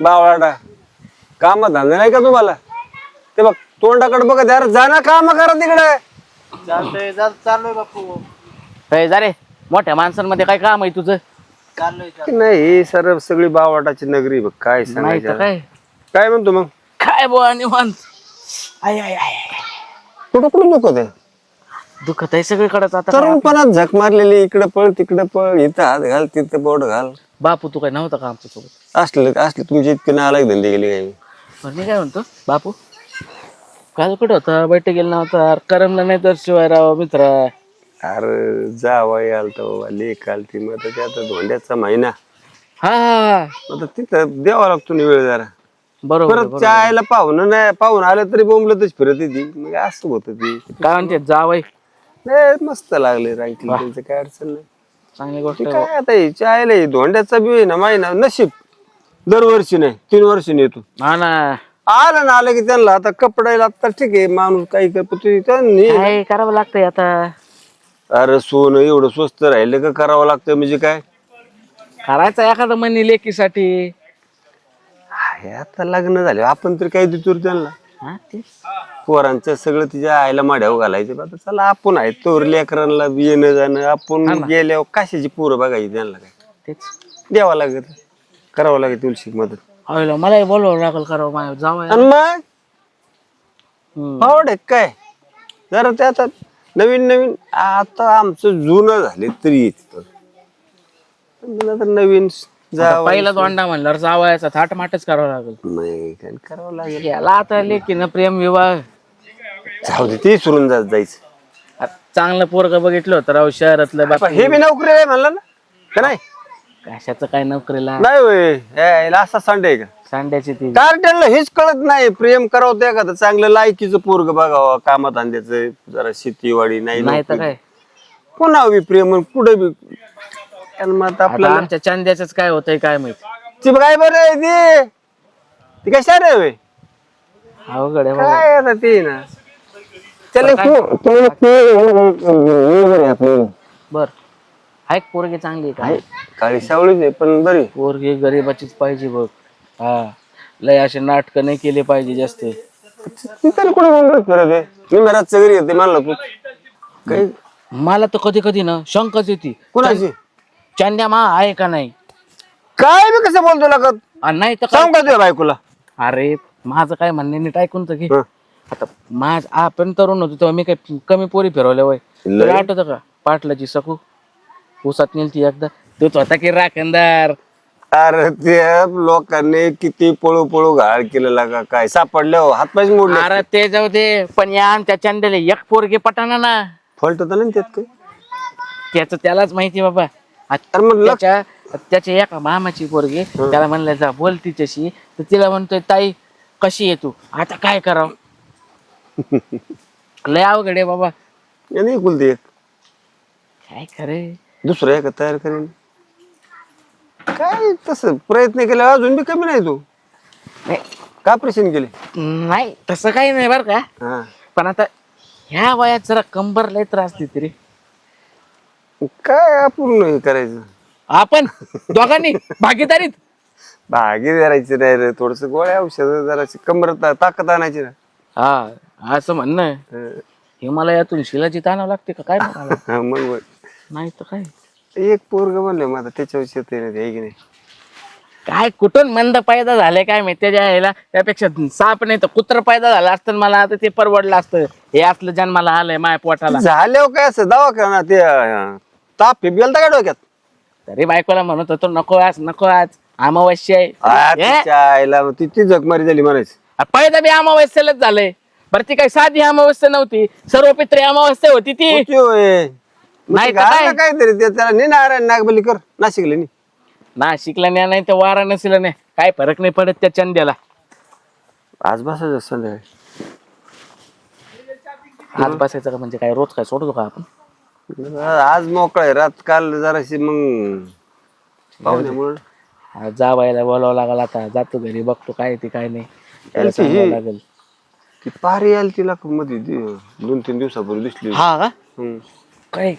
बावळाटा काम धंदा नाही का तुम्हाला? ते बघ तोंडाकडे बघत यार, जा ना काम करा तिकडे. चालतंय चाललोय बापू. जा रे, मोठ्या माणसांमध्ये काय काम आहे तुझं? चाललोय नाही सर, सगळी बावळाटाची नगरी बघ, काय नाही तर सांगायचं. काय काय म्हणतो मग? काय बुवा निवांत. आय आय आय कुठं कुठं नको ते दुखत आहे सगळीकडेच आता काय. तरुणपणात झक मारलेली, इकडे पळ तिकडे पळ, इथं हात घाल तिथं बोट घाल. बापू तू काय नव्हता का आमच्या सोबत? असले तुमचे इतके नालायक धंदे गेले काय? पण मी काय म्हणतो बापू, काल कुठं होता? बैठक गेला नव्हता? करमला नाही तर शिवाय राव मित्र. अरे जावई आलता बाबा, लेक आलती, मग आता ते आता धोंड्याचा महिना, हा हा आता तिथं द्यावा लागतो ना वेळ जरा. बरोबर परत चायला पाहुणं नाही, पाहुणं आलं तरी बोंबलतच फिरत येते, मग असं होत ती. काय म्हणते जावई? नाही मस्त लागले रांगतील, त्यांचं काय अडचण नाही. चांगली गोष्ट ते आहे. काय आता हे चायला हे धोंड्याचा बी आहे ना महिना, नशीब दरवर्षी नाही 3 वर्षांनी येतो. हा ना, आलं ना, आलं की त्यांना आता कपडा लागतात, ठीक आहे माणूस काही करतो त्यांनी. काय करावं लागतंय आता? अरे सोनं एवढं स्वस्त राहिलं का करावं लागतं म्हणजे काय? करायचं एखादं म्हणी लेकीसाठी. हे आता लग्न झाले आपण तरी काय देतो रे त्यांना? हा तेच. पोरांचं सगळं तिच्या आईला माड्यावर घालायचं, आता चला आपण आहे तोर लेकरांना येणं जाणं, आपण गेल्यावर कशाची पोरं बघायची त्यांना, काय तेच द्यावं लागत, करावं लागत तुलशी मदत. होईल मलाही बोलवावं लागेल करावं माझ्या जावं. आणि मग आवड काय जरा ते आता नवीन नवीन, आता आमचं जुनं झाले तरी येत तर नवीन पहिला दोंडा म्हणल्यावर जावायचा थाटमाटच करावं लागेल. नाही काय करावं लागेल. याला आता लेकीनं प्रेम विवाह जाऊ दे, ते सोडून जायचं. चांगलं पोरग बघितलं होतं राव शहरातलं. बापू हे बी नोकरी आहे म्हणलं ना का नाही? कशाचं काय नोकरीला नाही होय, याला असा संडे का सांड्याची ती. कार्ट्यांना हेच कळत नाही, प्रेम करावं त्या का चांगलं लायकीचं पोरग बघावं, कामात धंद्याचं, जरा शेतीवाडी नाही नाही तर काय. पुन्हा बी प्रेम कुठे बी. आणि मग आता आता आपल्याला आमच्या चांद्याच काय होतंय काय माहित. ती काय बरं आहे ती कशा रे होय? अवघड आहे बाबा. काय आता ते ना त्याला बर हाय पोरगी चांगली आहे का? काळी सावळीच आहे पण बरी. पोरगी गरीबाचीच पाहिजे बघ. हा लय असे नाटक नाही केले पाहिजे जास्त. ती तरी कुठे बोलत फिरत आहे? मी घरात सगळी येते म्हणलं तू काही. मला तर कधी कधी ना शंकाच येते, कुणाची चांद्या मा आहे का नाही. काय मी कसं बोलतो लागत? आणि नाही तर काय. सांग का तुझ्या बायकोला? अरे माझं काय म्हणणे नीट ऐकून तर घे. हं. आता माझ आपण तरुण होतो तेव्हा मी काही कमी पोरी फिरवल्या वय. तुला आठवतं का पाटलाची सकू ऊसात नेलती एकदा, तूच होता की राखणदार. अरे ते लोकांनी किती पळू पळू घाळ केलेला का काय, सापडलं हातपाय मोडले. अरे ते जाऊ दे, पण या आमच्या चांद्याला एक पोरगी पटाना ना. फॉल्ट होता ना त्यात काय? त्याच त्यालाच माहिती बाबा. तर मग त्याच्या एका मामाची पोरगी, त्याला म्हणलं जा बोल तिच्याशी, तर तिला म्हणतोय ताई कशी आहे तू? आता काय करावं? लय अवघड आहे बाबा. नाही कुलते एक काय खरे दुसरं एक तयार करेन काय, तसं प्रयत्न केला अजून बी कमी नाही. तू का प्रश्न केले? नाही तसं काही नाही बरं का, हा पण आता ह्या वयात जरा कंबर लय त्रास देते रे. काय आपण हे करायचं, आपण दोघांनी भागीदारीत. भागी धरायचं नाही रे, थोडस गोळ्या औषध जरा कंबर ताकद आणायची ना. हा असं म्हणणं आहे. हं. हिमालयातून शिलाची ताणावं लागते का काय म्हणाला? हा, मग नाही तर काय. एक पोरग म्हणले मग आता त्याच्यावर शेत आहे की नाही. काय कुठून मंद पैदा झाले काय माहिती त्याच्या ह्याला, त्यापेक्षा साप नाही तर कुत्र पैदा झाला असतं मला आता ते परवडलं असतं. हे असलं जन्माला आलंय माया पोटाला. झाल्यावर काय असं दवाखाना ते ताप गेलता का डोक्यात? तरी बायकोला म्हणत होतो नको आज नको आज अमावस्या आहे. तिच्या आईला ती जगमारी झाली म्हणायचं. पैदा बी अमावस्यालाच झालंय. बरं ती काही साधी अमावस्या नव्हती, सर्व पित्री अमावस्या होती ती. होती होय. मग नाही ते तर काय? घाल ना काहीतरी ते त्याला ने नारायण नागबली कर नाशिकला नी. नाशिकला न्या नाही तर वाराणसीला नाही, काय फरक नाही पडत त्या चंद्याला. आज बसायचं संध्याकाळी. आज बसायचं का म्हणजे काय रोज काय सोडतो का आपण? आज मोकळा आहे, रात काल जराशी मग पाहुण्यामुळे जावायला बोलावं लागल. आता जातो घरी बघतो काय ते काय नाही त्याला सांगावं लागेल. ती पारी आली तिला मध्ये 2-3 दिवसापूर्वी दिसली. हा का हम्म. काय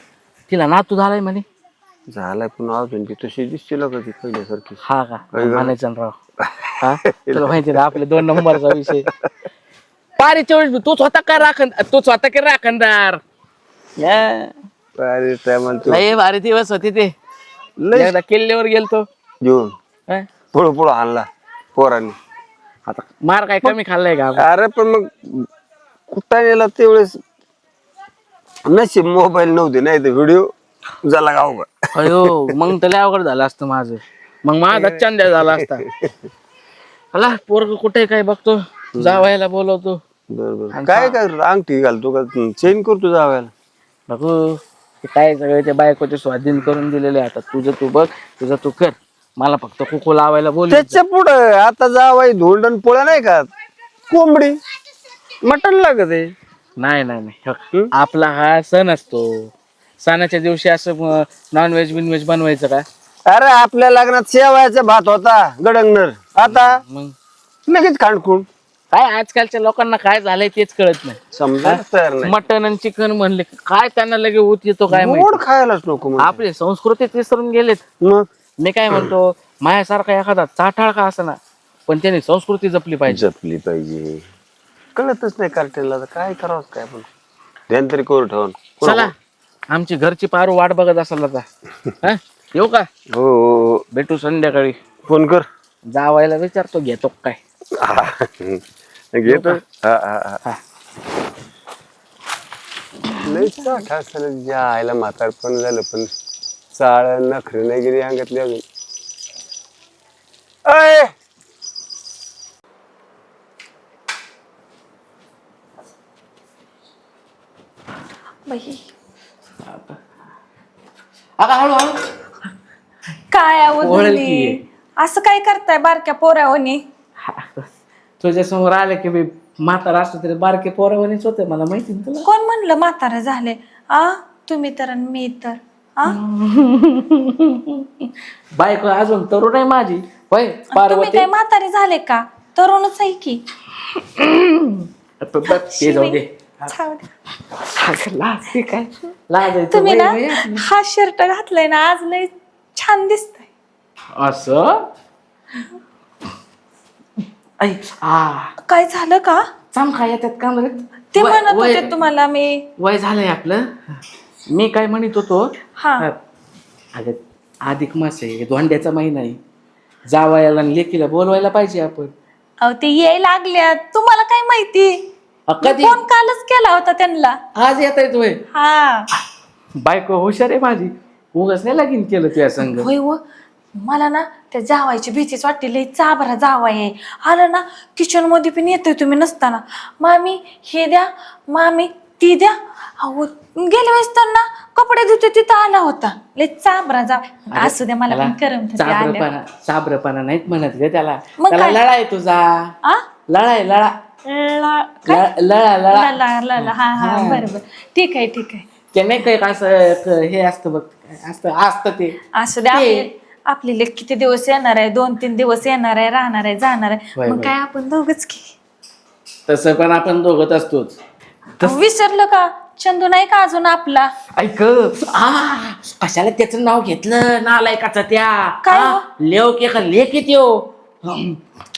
तिला नातू झालाय म्हणे. झालाय पण अजून ती तशी दिसते का ती पहिल्यासारखी. हा का म्हणायचं ना राव. हा तुला माहिती ना आपले 2 नंबरचा विषय. पारी 24 तूच होता का तूच होता की राखणदार. अरे टायमाला तू लय भारी दिवस होते ते. लय एकदा किल्ल्यावर गेलतो. घेऊन हा? पुढं पुढं आणला पोरांनी. आता मार काय कमी खाल्लाय का आपण? अरे पण मग कुठं गेला त्यावेळेस नशीब मोबाईल नव्हते, नाही तर व्हिडिओ झाला गाव. अयो मग तर लय अवघड झालं असतं माझं. मग माझा चंद्या झाला असता. अला पोरग कुठे काय बघतो, जावायला बोलवतो. बरोबर. काय कर अंगठी घालतो का चेन करतो जावायला. बघू ते काय सगळे ते बायकोचे स्वाधीन करून दिलेले. आता तुझं तू बघ, तुझं तू कर. मला फक्त कुकू लावायला बोल. त्याच्या पुढं आता जावाई धोंडण पोळ्या नाही का, कोंबडी मटण लागत आहे. नाही नाही नाही, आपला हा सण असतो. सणाच्या दिवशी असं नॉनव्हेज बिनव्हेज बनवायचं का? अरे आपल्या लग्नात शेवायचा भात होता गडंगनर, आता मग लगेच खांडखुंड. काय आजकालच्या लोकांना काय झालंय तेच कळत नाही. समजा तयार नाही. मटन आणि चिकन म्हणले काय त्यांना लगे होत येतो काय गोड माहिती. खायलाच नको म्हणते. आपली संस्कृतीच विसरून गेलेत. मग मी काय म्हणतो, माझ्यासारखा एखादा चाठाळ का असना पण त्याने संस्कृती जपली पाहिजे. जपली पाहिजे. कळतच नाही कार्टेलला काय करावं काय, पण ध्यान तरी करू ठेवून. चला आमची घरची पारू वाट बघत असाल आता. हा? येऊ का? हो हो, भेटू संध्याकाळी. फोन कर. जावायला विचारतो घेतो काय. घेतो. हा. लई ज्या आईला म्हातारपण झालं, पण चाळ नखरे नाही गेली अंगातली अजून. अय बाई आता हळूहळू काय ओळख आवडली की. असं काय करताय बारक्या पोरावनी? तुझ्या समोर आलं की मी म्हातारा असतो तरी बारके पोरावानीच होते, मला माहिती ना तुला. कोण म्हणलं म्हातारा झाले? तुम्ही तर आणि मी तर बायको अजून तरुण आहे माझी. होय तुम्ही पार्वती. काय म्हातारे झाले का? तरुणच आहे की. ते जाऊ दे. जाऊ दे. लाज काय लाजायचं तुम्ही ना वय आहे. हा शर्ट घातलाय ना आज लय छान दिसतंय. असं ऐ काय झालं का? चमका येतात का बरं? ते म्हणत होते तुम्हाला मी. वय झालंय आपलं. मी काय म्हणत होतो, हा अगं अधिक मास आहे, धोंड्याचा महिना आहे, जावयाला आणि लेकीला बोलवायला पाहिजे आपण. अहो ते यायला लागल्या, तुम्हाला काय माहिती? कधी? फोन कालच केला होता त्यांना. आज येत आहे तुम्ही. हा बायको हुशार आहे माझी, उगाच नाही लगीन केलं तुझ्या संग. होय व मला ना त्या जावायची भीतीच वाटते. लई चाभरा जावाय आहे. आलं ना किचन मध्ये पण येतोय तुम्ही नसताना, मामी हे द्या, मामी ती द्या. अहो गेल्या वेळेस तर ना कपडे धुते तिथं आला होता. लई चाभरा जाव. असू द्या मला पण करमत ते आल्या. चाबरपणा नाहीत म्हणत ग त्याला. मग त्याला काय? लळा आहे तुझा. आ? लळा आहे लळा. काय? लळा लळा. लला हा हा बरोबर. ठीक आहे ठीक आहे. ते नाही काही असं हे असतं बघ, असतं ते. असू द्या. आपली लेक किती दिवस येणार आहे? 2-3 दिवस येणार आहे, राहणार आहे, जाणार आहे. मग काय आपण दोघच की. तसं पण आपण दोघत असतोच. विसरलं का? चंदू नाही का अजून आपला? ऐक कशाला त्याचं नाव घेतलं नालायकाचा त्या. काय हो? लेव के का लेख येतो.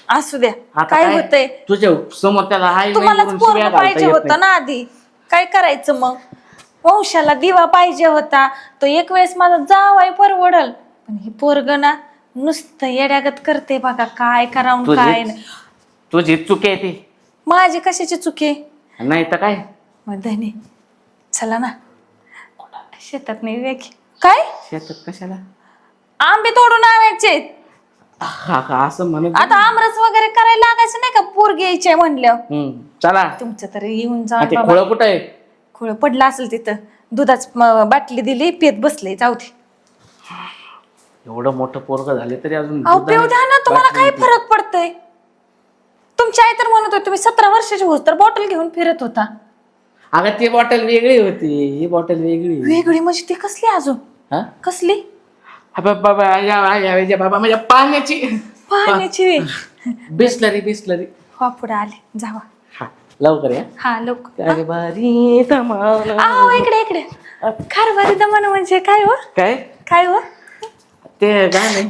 असू द्या. काय होतंय? तुझ्या समोर त्याला आई तुम्हालाच पोरग पाहिजे होतं ना आधी. काय करायचं मग? वंशाला दिवा पाहिजे होता. तो एक वेळेस माझा जावाय परवडल, पण हे पोरग ना नुसतं येड्यागत करते बघा. काय करावं काय नाही. तुझी चुकी आहे ती. माझी कशाची चुकी? नाही तर काय. मग धनी चला ना शेतात नाही वेग. काय शेतात कशाला? आंबे तोडून आणायचे. असं म्हणत. आता आमरस वगैरे करायला लागायचं नाही का? पोरगी यायचे म्हणल्यावर. चला. तुमचं तरी येऊन जा. खोळ कुठं आहे? खोळ पडला असेल तिथं. दुधाच बाटली दिली, पेत बसले. जाऊ दे. एवढं मोठं पोरग झाले तरी अजून अहो पिऊ द्या ना. तुम्हाला काय फरक पडतय? तुमची आई तर म्हणत होती तुम्ही 17 वर्षाची होत तर बॉटल घेऊन फिरत होता. अगं ती बॉटल वेगळी होती, ही बॉटल वेगळी. वेगळी म्हणजे ती कसली अजून? कसली? बाबा माझ्या पाण्याची. पाण्याची बिस्लरी बिस्लरी. हो पुढे आले जावा. लवकर या. हा लोक. कारभारी दमान. इकडे इकडे. कारभारी दमान म्हणजे काय हो? काय काय हो? ते गाणे.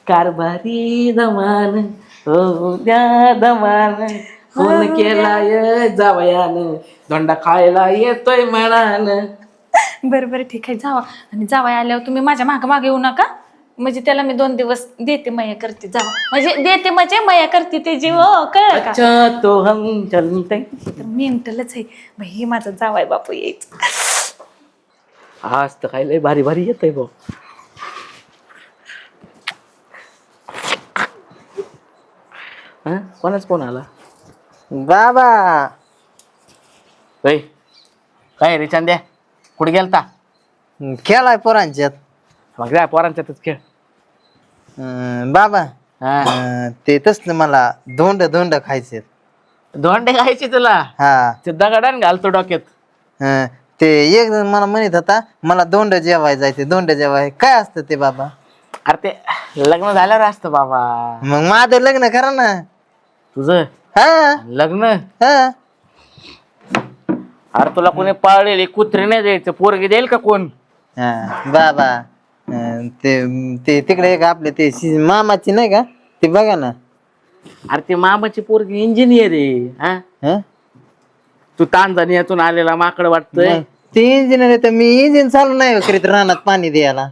कारभारी दमान हो द्या दमान फोन केलाय जावयानं धोंडा खायला येतोय म्हणान. बरं बरं ठीक आहे जावा. आणि जावा आल्यावर तुम्ही माझ्या मागे मागे येऊ नका. म्हणजे त्याला मी 2 दिवस देते मया करते जावा. म्हणजे देते म्हणजे मया करते ते जीव कळलं का. अच्छा तो हम चलते. तर मेंटलच आहे बाई माझा जावाय बापू यायचं. आज तर काय लय भारी भारी येतंय भाऊ. कोणाच फोन आला बाबा काय रे चांद्या कुठे गेलता? खेळाय पोरांच्यात. मग जा पोरांच्यातच खेळ. बाबा हा. ते तसलं मला धोंड धोंड खायचे. धोंडे खायचे तुला? हा ते दगडान घालतो डोक्यात. ते एक जण मला म्हणत होता मला धोंड जेवाय जायचे धोंड जेवाय. काय असतं ते बाबा? अरे ते लग्न झाल्यावर असतं बाबा. मग माझं लग्न करा ना. तुझं हा लग्न? हा अरे तुला कोणी पाळलेली कुत्री नाही द्यायचं पोरगी देईल का कोण? बाबा ते ते तिकडे एक आपले ते मामाची नाही का ते बघा ना. अरे ते मामाची पोरगी इंजिनियर आहे. हं? तू तांजानियातून आलेला माकड वाटतंय. ते इंजिनियर आहे तर मी इंजिन चालू नाही करीत रानात पाणी द्यायला.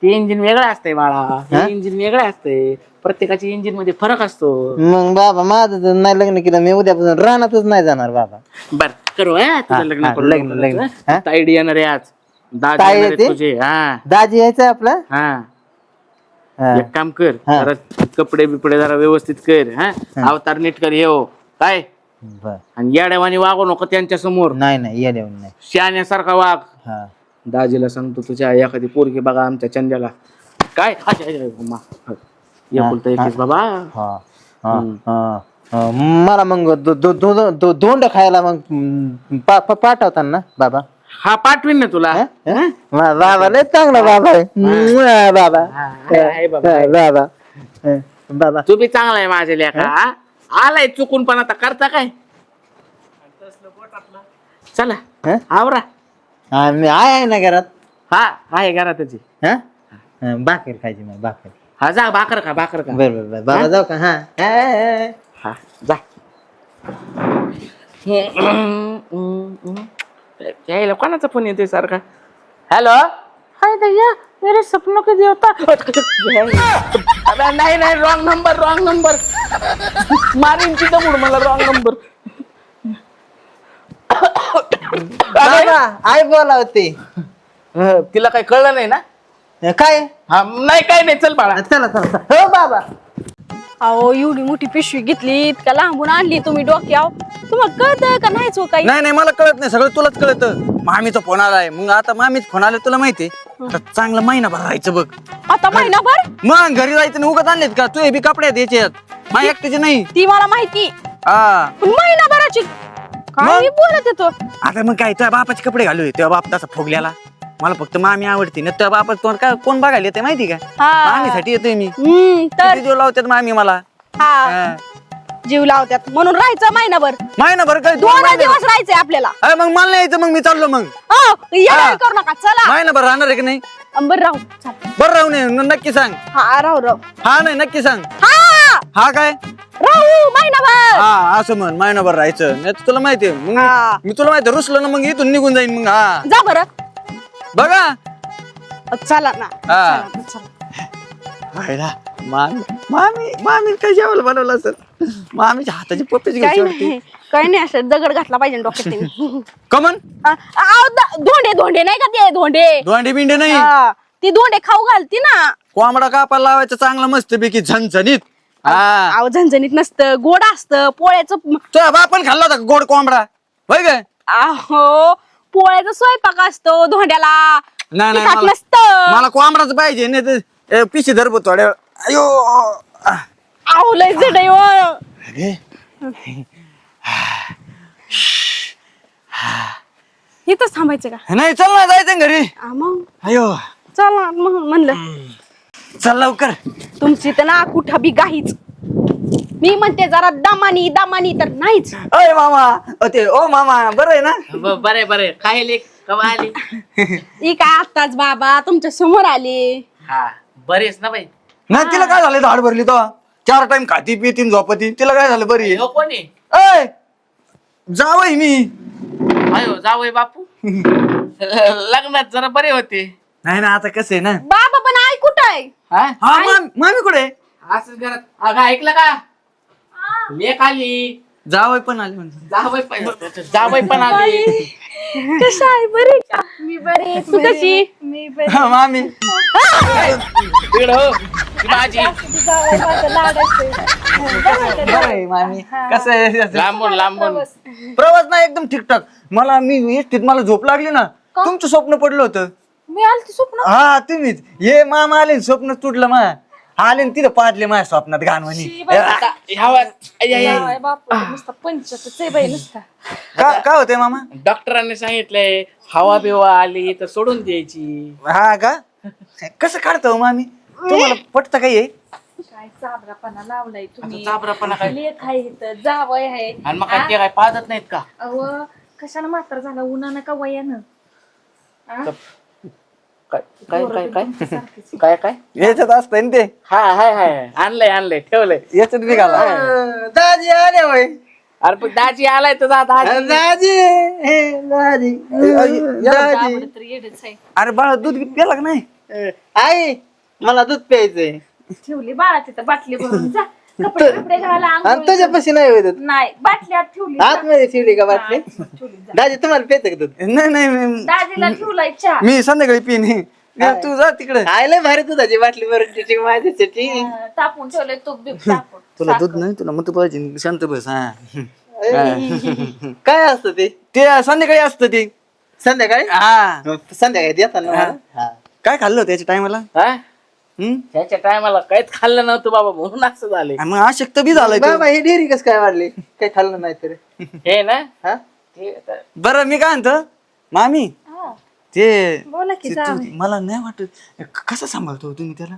ते इंजिन वेगळं असतंय बाळा. हे इंजिन वेगळं असतंय. प्रत्येकाच्या इंजिन मध्ये फरक असतो. मग बाबा माझं जर नाही लग्न केलं मी उद्यापासून रानातच नाही जाणार बाबा. बर करू तुझं लग्न करू. लग्न ताईडी येणार आहे आज. दादा ताई येणार आहेत येते? तुझे. हा दाजी यायचं आपला. हा एक काम कर जरा कपडे बिपडे जरा व्यवस्थित कर. अवतार नीट कर येऊ काय. बर आणि येड्यावानी वागू नको त्यांच्या समोर. नाही नाही येऊन नाही. शहाण्यासारखा वाग. हा दाजीला सांगतो तुझ्या एखादी पोरगी बघा आमच्या चंद्याला. काय एकुलता एकच बाबा. हा हा हा मला मग धोंड खायला मग पाठवताना ना बाबा. हा पाठवीन ना तुला. बाबा लय चांगला बाबा आहे. बाबा आहे बाबा. बाबा बाबा तू बी चांगला आहे माझ्या लेखा. आलाय चुकून पण आता करता काय. चला आवरा. मी आहे ना घरात. हा आहे घरातच. हा भाकर खायची मग भाकर. हा जा भाकर खा भाकर खा. बर बर बर बाबा जाऊ का. हा हा जा. यायला कोणाचा फोन येतोय सारखा. हॅलो हाय भैया मेरे सपनों के देवता. अबे नाही नाही रॉंग नंबर मारीन तिथं बुड मला रॉंग नंबर. बाबा आई बोलावते. तिला काही कळलं नाही ना. काय हा नाही काय नाही चल बाळा. चला चला हो बाबा. अहो एवढी मोठी पिशवी घेतली इतका लांबून आणली तुम्ही डोक्यावर. तुम्हाला कळतं का नाहीच हो काही? नाही नाही मला कळत नाही सगळं तुलाच कळतं. मामीचा फोन आलाय मग आता मामीच फोन आला तुला माहिती. चांगलं महिनाभर राहायचं बघ. आता महिनाभर मग घरी जायचं नाही उगत आणलेत का तू बी कपडे आहेत याच्यात माझ्या एकट्याचे नाही. ती मला माहिती हा पण महिनाभराची काय बोलत येतो. आता मग काय तुझ्या बापाचे कपडे घालू तेव्हा बाप तसा फुगल्याला. मला फक्त मामी आवडते ना तुझ्या बापा तोंड काय कोण बघायला येते माहिती का. हा. मामीसाठी येतोय मी. तर किती जीव लावतात मामी मला. हा जीव लावत्यात म्हणून राहायचं महिनाभर काय 2 दिवस राहायचंय आपल्याला. मग मला नाही यायचं मग मी चाललो मग. येणार करू नका चला. महिनाभर राहणार आहे की नाही. बरं राहू चल. बरं राहू नये नक्की सांग. हा राहू हा नाही नक्की सांग. हा हा काय राहू महिनाभर. हा असं म्हण महिनाभर राहायचं नाही तर तुला माहितीये मग हा. मी तुला माहिती रुसलो ना मग इथून निघून जाईन मग. हा जा बरं बघा चला ना. हा. चला, चला. पाहिला मामी काय जेवायला बनवलं असेल. मामीच्या हाताची पप्पीच काही घ्यायची नाही काही नाही असं दगड घातला पाहिजे डोक्यात त्यांनी. कमन धोंडे नाही का ते धोंडे. दोंडे बिंडे नाही. हा, ती धोंडे खाऊ घालती ना. कोंबडा कापायला लावायचं चांगलं मस्त पैकी झणझणीत. हा अहो झणझणीत नसतं गोड असतं पोळ्याचं. तुझ्या बापान खाल्ला होता का गोड कोंबडा होय काय. अहो पोळ्याचा स्वयंपाक असतो धोंड्याला. नाही नाही तिखट मला नसतं. मला कोंबडाच पाहिजे नाही तर पिशी धरबो थोड्या. अयो अहो लय जड आहे हो. इथंच थांबायचं का? नाही चल ना जायचं घरी. मग अयो चला मग म्हणलं चल लवकर. तुमची तर ना कुठं बी गाहीच. मी म्हणते जरा दमानी तर नाहीच. अय मामा ते ओ मामा बरं आहे ना. बरे बरे काय लेख कवा आली. ही काय आत्ताच बाबा तुमच्या समोर आले. हा बरेच ना बाई. नाही तिला काय झालं धाड भरली तो. 4 टाइम खाती पिती झोपती, तिला काय झालं बरी हो कोणी आहे जावई मी. अयो जावय बापू लग्नात जरा बरे होते. नाही ना आता कसं आहे ना. बाबा पण आई कुठं आहे? हा हा मामी कुठे आहे? असंच घरात. अगं ऐकलं का लेक आली, जावई पण आले म्हणजे. जावई पण आली. कशा आहे? बरी का? मी बरी. तू कशी? मी बरी. हा, मामी तिकडं हो ती माझी बरं आहे मामी. कसं आहे लांबून लांबून. प्रवास ना एकदम ठीकठाक. मला मी एसटीत मला झोप लागली ना, तुमचं स्वप्न पडलं होतं. मी आलती स्वप्न. हा तुम्हीच हे मामा आले स्वप्न तुटलं मा आले न तिथं पाडले माझ्या स्वप्नात घाणवणी. आता ह्या बापू नुसता पंचायतच आहे बाई नुसता. काय होतंय मामा? डॉक्टरांनी सांगितलंय हवा बिवा आली तर सोडून द्यायची. हा का कसं काढतो मामी? तुम्हाला पटतं काही आहे? काय चाबरापणा लावलाय तुम्ही. चाबरापणा काय? लेख आहे इथं, जावई आहे. आणि मग काय ते काय पाहत नाहीत का? अव कशाला म्हातार झाला उन्हानं का वयानं. काय काय काय काय काय काय याच्यात असतंय ना ते. हा हाय हाय आणलंय ठेवलंय. याच्यात निघाला. दाजी आले होय. अरे पण दाजी आलाय तर दाजी दाजी जावई तर येडच आहे. अरे बाळा दूध प्याला का नाही? आई मला दूध प्यायचंय. ठेवली बाळा तिथं बाटली भरून जा. कपडे कपडे घाला आणि आंघोळीचं. तुझ्यापाशी नाही होत दूध. नाही बाटली आत ठेवली जा. आतमध्ये ठेवली का बाटली? ठेवली जा. दाजी तुम्हाला प्यायचं का दूध? नाही दाजीला ठेवलाय चहा. मी संध्याकाळी पिणे. तू जा तिकडे. आयला भारी दुधाची बाटली भरून ठेवली माझ्यासाठी. तापून ठेवलंय तूप बीप तापून. तुला दूध नाही तुला मग तू पाहिजे शांत बस. हा काय असतं ते? ते संध्याकाळी असतं ते. संध्याकाळी हा संध्याकाळी देतात ना मला? हा. काय खाल्लं होतं त्याच्या टायमाला? त्याच्या टायमाला काहीच खाल्लं नव्हतं बाबा म्हणून असं झालंय. मग अशक्त बी झालंय ते. बाबा ही डेअरी कस काय वाढली? काय खाल्लं नाही तरी. हे ना हा? ते आता- बरं मी काय म्हणतो मामी हा. ते बोला की ते जावई. मला नाही वाटत कसं सांभाळतो तुम्ही त्याला?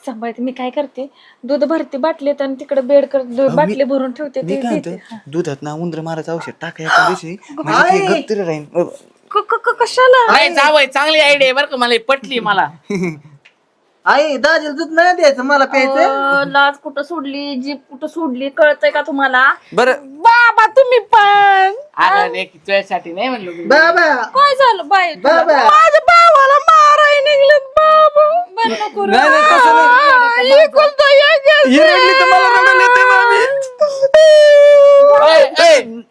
सांभाळते मी काय करते दूध भरते बाटलीत आणि तिकडे बेड कर बाटली भरून ठेवते मी ते काय देते. म्हणतो दुधात ना उंदर मारायचं औषध टाका एका दिवशी म्हणजे ते गप्तीर राहील. कशाला नाही जावय चांगली आयडिया बरं का मला ही पटली मला. आई दाजीला दूध नाही द्यायचं मला प्यायचं. लाज कुठं सोडली जीप कुठं सोडली कळतंय का तुम्हाला. बरं बाबा तुम्ही पण अगं रे तुझ्यासाठी नाही म्हणलो मी. बाबा काय झालं बाई बाबा माझ्या भावाला माराय निघलेत बाबा. बरं नको रे. नाही तसं नाही. एकुलता एक आहे. ही रडली तर मला रडून येते मामी. ए, ए,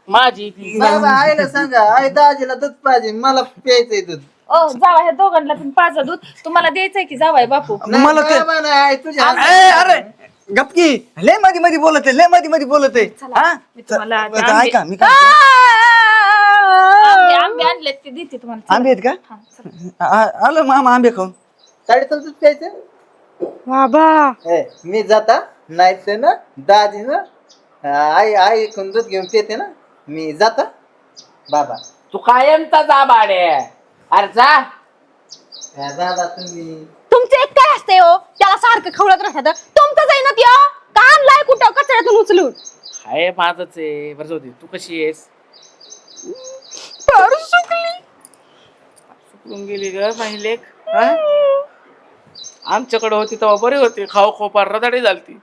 माझी ती बाबा आईला सांगा आई दाजीला दूध पाहिजे मला प्यायचंय दूध. ओ जावा ह्या दोघांना पण पाजा दूध तुम्हाला द्यायचंय की जावाय बापू. मला ते बाबा नाही आई तुझ्या अरे गपकी लय मध्ये मध्ये बोलत आहे लय मध्ये मध्ये बोलत आहे. हा मी तुम्हाला आता ऐका मी काय आंबे आणलेत ते देते तुम्हाला. आंबे आहेत का? आलं मामा आंबे खाऊन. साडेचार दूध प्यायचं. बाबा मी जाता नाही तर ना दाजी ना आई आई कोण दूध घेऊन पिते ना मी जाता. बाबा तू कायमचा जा बाडे. अरे जा दादा तुम्ही तुमचं एक काय असते हो त्याला सारखं खवळत राहतात. तुमचं जाईन त्यो का आणलाय कुठं कचऱ्यातून उचलून. हाय माझच आहे बरं जाऊ दे. तू कशी आहेस? सुकून गेली ग माझी लेक. आमच्याकडे होती तेव्हा बरे होते खाऊ खोपार रदाडी झालती.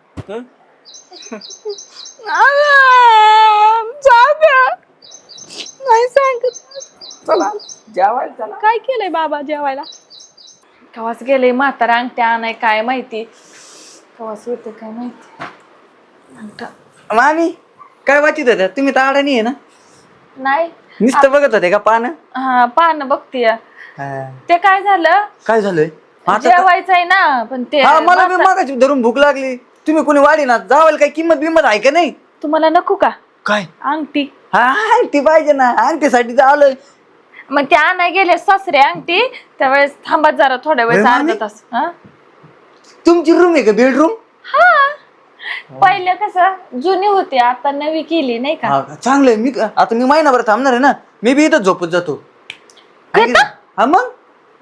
नाही सांगत. चला जेवायला चला. काय केलंय बाबा जेवायला? कवाच गेले म्हातारा अंगठ्या आणाय काय माहिती कवाच येते काय माहिती. अंगठा मामी काय वाचित होत्या तुम्ही तर अडाणी आहे ना? नाही नुसतं बघत होते का पानं? हा पाहणं बघतीय. ते काय झालं काय झालंय आता? जेवायचंय ना पण ते हा मला बी मागाची धरून भूक लागली. तुम्ही कोणी वाढी ना जावायला काही किंमत बिंमत आहे का नाही? तुम्हाला नको का काय अंगठी. हा अंगठी पाहिजे ना अंगठीसाठी तर आलोय. मग ते आणाय गेले सासरे अंगठी त्यावेळेस थांबत जरा थोड्या वेळ होय, अर्धा मामी? तास. हा तुमची रूम आहे का बेडरूम? हा पहिलं कसं जुनी होती आता नवी केली नाही का. चांगलंय. मी आता मी महिनाभर थांबणार आहे ना मी बी इथंच झोपत जातो. हा मग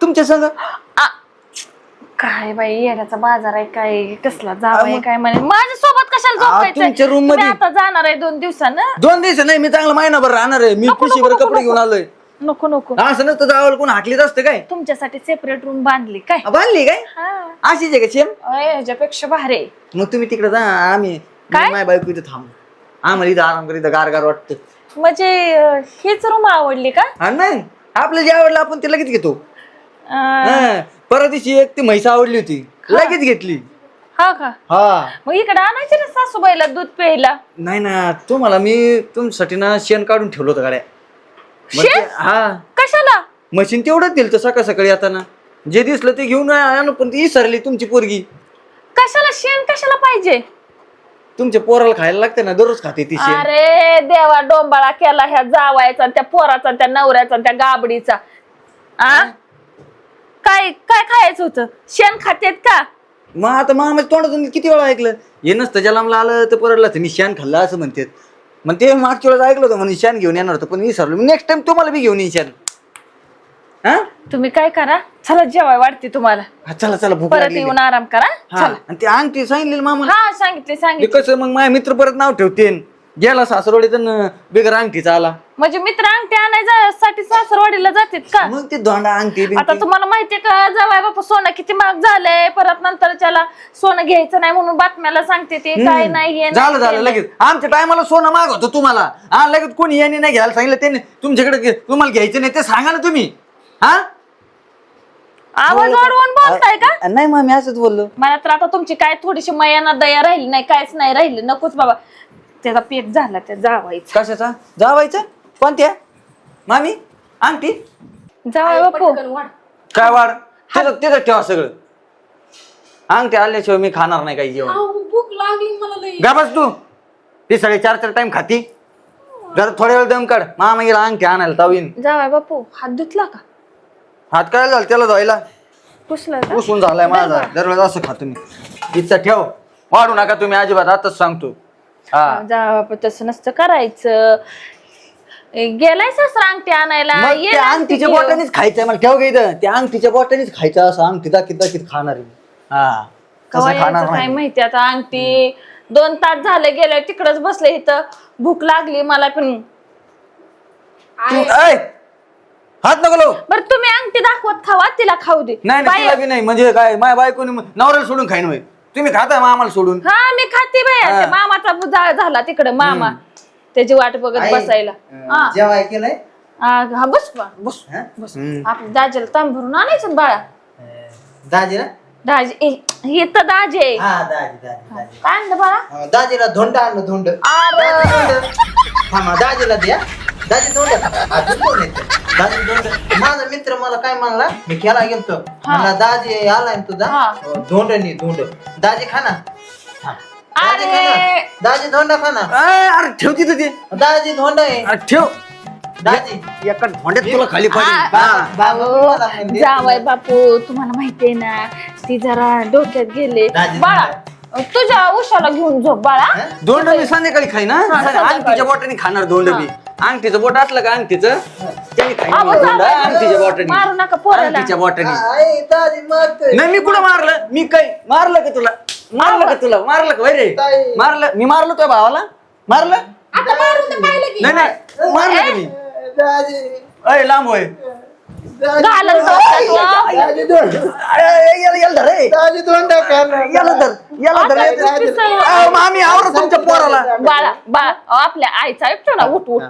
तुमच्या संग काय बाई येण्याचा बाजार आहे काय कसला जावाय काय म्हणे माझ्या सोबत कशाला तुमच्या room झोपायचं. मध्ये- आता जाणार आहे 2 दिवसानं. 2 दिवस नाही मी चांगला महिनाभर राहणार आहे. मी पिशीभर कपडे घेऊन आलोय. नको नको असं नसतं जावं कोण हाकलीच असतं काय तुमच्यासाठी सेपरेट रूम बांधली काय बांधली काय हा अशीच आहे का सेम ह्याच्यापेक्षा भारी आहे. मग तुम्ही तिकडे जा आम्ही काय? माझ्या बायको इथं थांब आम्हाला इथं आराम करीत गार गार वाटतं म्हणजे हीच रूम आवडली का हा नाही आपल्याला जे आवडलं आपण ते लगेच घेतो अं, परत दिवशी एक ती म्हैस आवडली होती लगेच घेतली हा का हा मग इकडे आणायचे ना सासूबाईला दूध प्यायला नाही ना तुम्हाला मी तुमच्यासाठी ना शेण काढून ठेवलं होतं गाड्या मग शेण? ते- हा कशाला मशीन तेवढंच दिलं तर सकाळ सकाळी येताना जे दिसलं ते घेऊन आणू पण ती विसरली तुमची पोरगी कशाला शेण कशाला पाहिजे तुमच्या पोराला खायला लागते ना दररोज खाते ती शेण अरे देवा डोंबाळा केला ह्या जावायचा त्या पोराचा त्या नवऱ्याचा त्या गाबडीचा आ काय काय खायचं होतं शेण खातेत का मग आता मामाच्या तोंडातून किती वेळा ऐकलं हे नसतं जलामला आलं तर परतला मी शेण खाल्लं असं म्हणतात मग ते मागच्या वेळेस ऐकलं होतं म्हणजे शेण घेऊन येणार होतं पण विसरलो नेक्स्ट टाइम तुम्हाला बी घेऊन येईन शेण हा तुम्ही काय करा चला जेवाय वाटते तुम्हाला हा, चला चला भूक परत लागली येऊन आराम करा हा आणि ते अंगठी सांगितलेलं मामा हा सांगितले ते सांगितले कसं मग माझ्या मित्र परत नाव ठेवते गेला सासरवाडी तर बिगर अंगठीचा आला म्हणजे मित्र अंगठी आणायसाठी सासरवाडीला जातात का मग ते दोंडा अंगठी आता तुम्हाला माहितीये का जावाय बापा सोनं किती महाग झालंय परत नंतर त्याला सोनं घ्यायचं नाही म्हणून बातम्याला सांगते ते काय नाही हे झालं नाही, झालं ते लगेच आमच्या टायमाला सोनं माग होतं तुम्हाला हा लगेच कोणी याने नाही घ्यायला सांगितलं त्याने तुमच्याकडे तुम्हाला घ्यायचं नाही ते सांगा ना तुम्ही हा नाही. आवाज वाढवून बोलताय का नाही मग मी असंच बोललो मला तर आता तुमची काय थोडीशी मयाना दया राहिली नाही कायच नाही राहिली नकोच बाबा त्याचा पेट झाला त्या जावायचा कशाचा जावायचं कोणत्या मामी अंगठी जावाय बापू काय वाढ तिथं ठेवा सगळं अंगठी आल्याशिवाय मी खाणार नाही काही जेवण भूक लागली मला लई गाबस तू ती 4:30 टाइम खाती जरा थोड्या वेळ दम काढ मामा गेला अंगठी आणायला तावीन जावाय बापू हात धुतला का हात काय झालं त्याला धुवायला पुसला का पुसून झालाय माझा दरवेळेस असं खातो मी इथं ठेव वाढू नका तुम्ही अजिबात आताच सांगतो हा जावाय बापू तसं नसतं करायचं गेलाय सासरा अंगठी आणायला मग ये त्या ना अंगठीच्या अंगठी बोटानेच खायचंय मला ठेव इथं त्या अंगठीच्या बोटानेच खायचं असं अंगठी दाखीत दाखीत खाणार आहे हा कवा तसं खाणार यायचं काय नाही माहिती आता अंगठी 2 तास झाले गेले तिकडच बसले इथं भूक लागली मला पण ऐ, हात नको लावू. बरं तुम्ही अंगठी दाखवत खावा तिला खाऊ दे नाही नाही बाई- तिला बी नाही म्हणजे काय माझ्या बायकोनी नवऱ्याला सोडून खाईन होय तुम्ही खाता मग आम्हाला सोडून हा मी खाते बाई हा. ते मामाचा जाळ झाला तिकडे मामा त्याची वाट बघत बसायला हा. जेवाय केलंय हा बस बा, बस बस आपल्या दाजेला तांब भरून आणायचं ना बाळा दाजी ना दाजे हे तर दाजे हा दाजी दाजी दाजी काय आणलं बाळा दाजीला धोंड आणलं धोंड अरे हा दाजीला द्या दाजी धोंड दाजी धोंड माझा मित्र मला काय म्हणला मी खेळा गेलतो मला दाजी आलाय ना तुझा हा. धोंड नाही धोंड दाजी खा ना हा. दाजी खा ना अरे दाजी धोंड खा ना अरे ठेव तिथं ते दाजी धोंड आहे अरे ठेव दाजी एका भांड्यात तुला खाली पाहिजे आ, हा. बाबा मला म्हणते. जावय बापू तुम्हाला माहितीये ना ती जरा डोक्यात गेले दाजी बाळा तुझ्या उशाला घेऊन झोप बाळा दोंड मी संध्याकाळी खाईन हा संध्याकाळी. अंगठीच्या बोटाने खाणार दोंड बी अंगठीचं बोट असलं का अंगठीचं त्याने खाईन अहो, मी दोंड, जावई, अंगठीच्या बोटाने मारू नका पोराला. अंगठीच्या बोटाने आई, दाजी मारतोय. नाही मी कुठं मारलं मी काय मारलं का तुला मारलं का वय रे ताई. मारलं मी मारलं तुझ्या भावाला मारलं नाही नाही मारलं का मी दाजी अय लांब होय घालत डोक्यात वा. दाजी धोंड याला धर रे. दाजी धोंड खा ना. याला धर रे. अहो, मामी आवरा तुमच्या पोराला बाळा बाळा अहो, आपल्या आईचा ऐकतो ना उठ उठ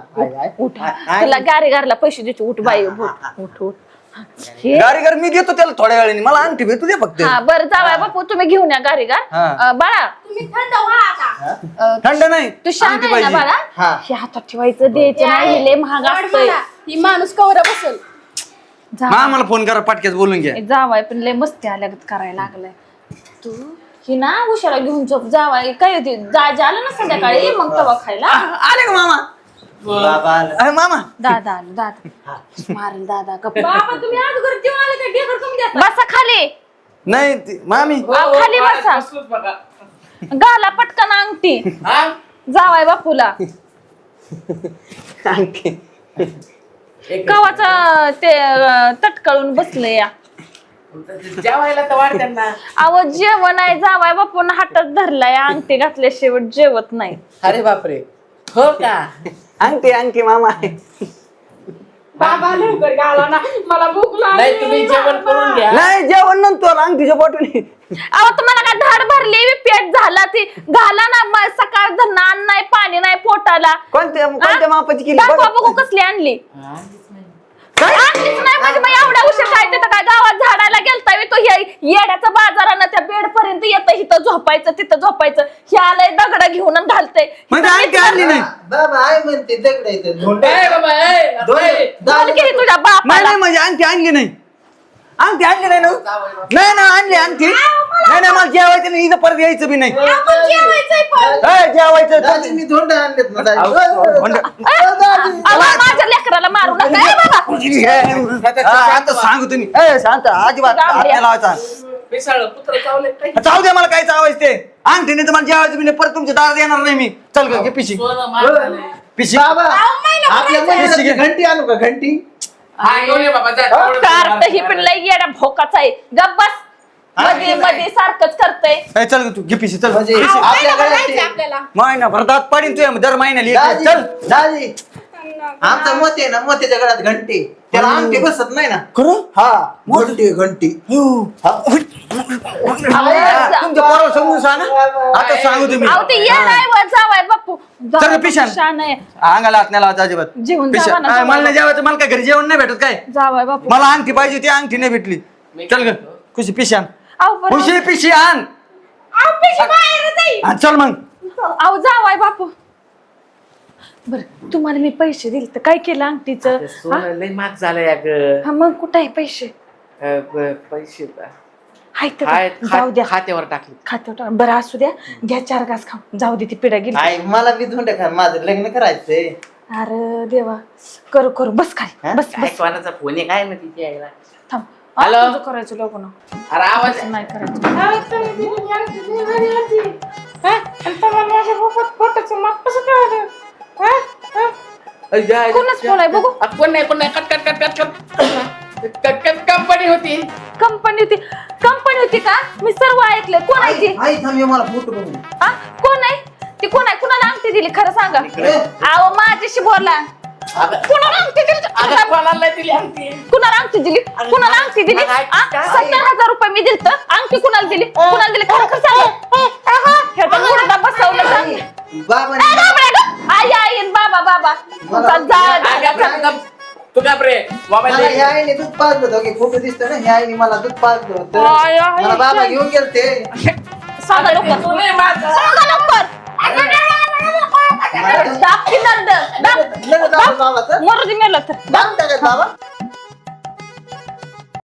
उठ तुला गारी गारला पैसे देतो उठ बाई उठ उठ हे गाडी घर मी घेतो त्याला थोड्या वेळाने मला अंगठी भेटू दे फक्त हा बरं जावाय बापू तुम्ही घेऊन या गारी गार हा. बाळा थंड नाही तू शान अंगठी आहे ना पाहिजे. बाळा हा. हे हातात ठेवायचं द्यायचं नाही लय महाग असतंय ही माणूस कवरा बसल मामाला फोन करा पाटक्यात बोलून घ्या जावाय पण लय मस्ती आल्यागत करायला लागलाय तू ही ना उशाला घेऊन झोप जावाय काय होती आलं ना संध्याकाळी मग तवा खायला आले का मामा बाबा आलं. अरे मामा दादा आलो दादा मारल दादा गप्प बाबा तुम्ही आज घर जेवण आले का ढेकर कमी देता बसा खाली नाही मामी खाली बसा घाला पटकन अंगठी जावाय बापूला अंगठी कवाच ते तटकळून बसले या जेवायला तर वाढतात ना अहो जेवण आहे जावाय बापून हातात धरलाय अंगठी घातल्या शेवट जेवत नाही अरे बापरे हो का अंगठी अंगठी मामा बाबा लवकर घाला ना मला भूक लागली. नाही तुम्ही जेवण करून घ्या. नाही जेवण नंतर अंगठीच्या बॉटली अहो तुम्हाला काय धाड भरली पेट झाला ती घाला ना सकाळ धरणं अन्न नाही पाणी नाही पोटाला कोणत्या मापाची केली दाखवा बघा. बघू कसली आणली आणलीच नाही म्हणजे मग एवढा उशीर काय तिथं काय गावात झाडायला गेलता तो येड्याचं बाजारानं त्या बेड पर्यंत येतं इथं झोपायचं तिथं झोपायचं हे आलंय दगड घेऊन आणि घालतंय म्हणजे अंगठी आणली नाही बाबा आई म्हणते दगड येते ए बाबा, ए, ए. बोल की तुझ्या नाही बापाला नाही म्हणजे अंगठी आणली नाही अंगठी आणली नाही ना नाही ना आणली अंगठी नाही नाही मला जेवायचं नाही इथं परत यायचं बी नाही जेवायचं दाजी मी धोंड आणलेत ना दाजी. अहो, माझ्या लेकराला मारू नका ए बाबा शांत सांगू तुम्ही शांत अजिबात हात नाही लावायचा पिसाळ कुत्रं चावलंय काय? जाऊ दे मला काय चावायचं ते अंगठी नाही तर मला जेवायचं बी नाही परत तुमच्या दारात येणार नाही मी चल ग घे पिशी सोनं मार झालंय. पिशी बाबा आपल्या महिन्याची घंटी आणू का घंटी हा, घेऊन ये बाबा, जा. कार्ट ही पण लई येड्या भोकाचा आहे गप बस मध्ये मध्ये सारखंच करतय ए, चल ग तू घे पिशी चल म्हणजे पिशी. आपल्या घरात आपल्याला महिना भरतात पडीन तू दर महिन्याला एक दाजी चल दाजी आमचा मोती आहे ना मोत्याच्या गळ्यात घंटी त्याला अंगठी बसत नाही ना खरं हा घंटी घंटी तुमच्या पोराला समजून सांगा आता सांगू तुम्ही अहो ते येडाय वर जावाय बापू चल पिशान शान आहे अंगाला हात नाही लावायचा अजिबात जेवून पिशा. जावा ना, काय, जावा. मला नाही जेवायचं मला काय घरी जेवण नाही भेटत काय जावाय बापू मला अंगठी पाहिजे होती अंगठी नाही भेटली चल ग खुशी पिशी आण अहो बरं. खुशी पिशी आण हा, चल मग अहो जावाय बापू बर तुम्हाला मी पैसे दिले तर काय केलं अंगठीचं ते सोनं लय महाग झालंय अगं. हा मग कुठे आहे पैसे पैसे आहेत का? आहेत, जाऊ द्या खात्यावर टाकले. खात्यावर बरं असू द्या घ्या 4 घास खाऊ जाऊ दे ती पिढा गेली आई मला बी धोंड खा माझं लग्न करायचंय अरे देवा करू करू बस काय बस काय बस कोणाचा फोन आहे काय ना तिथे यायला. थांब हॅलो? तुझं करायचं लग्न अरे आवाज नाही करायचं कोणाच फोन आहे बघू कोण नाही cut cut cut cut cut cut company होती. कंपनी होती का मी सर्व ऐकलंय कोण आहे ती आई थांब हे मला फोटो बघू हा? कोण आहे ती कोण आहे कुणाला अंगठी दिली खरं सांगा अहो माझ्याशी बोला कुणाला अंगठी दिली अगं कोणाला दिली अंगठी? कुणाला अंगठी दिली कुणाला अंगठी दिली अगं, आ? 70,000 रुपये मी दिलत अंगठी कुणाला दिली कुणाला दिली खरं खरं सांगा हे तर मुर्दा बसवलं सांग बाबा आई आई आणि बाबा बाबा अगं, तू का रे मोबाईल मला ह्या आईने दूध पाजलं होतं फोटो दिसतो ना ह्या आईने मला दूध पाजलं होतं आय, आय, मला बाबा आय. घेऊन गेलते सांगा लवकर तू नाही माझा. सांगा लवकर दाब की नंद दाब लगेच जाऊ बाबाचं. मरू दे मेलं तर दाबून टाकायचं बाबा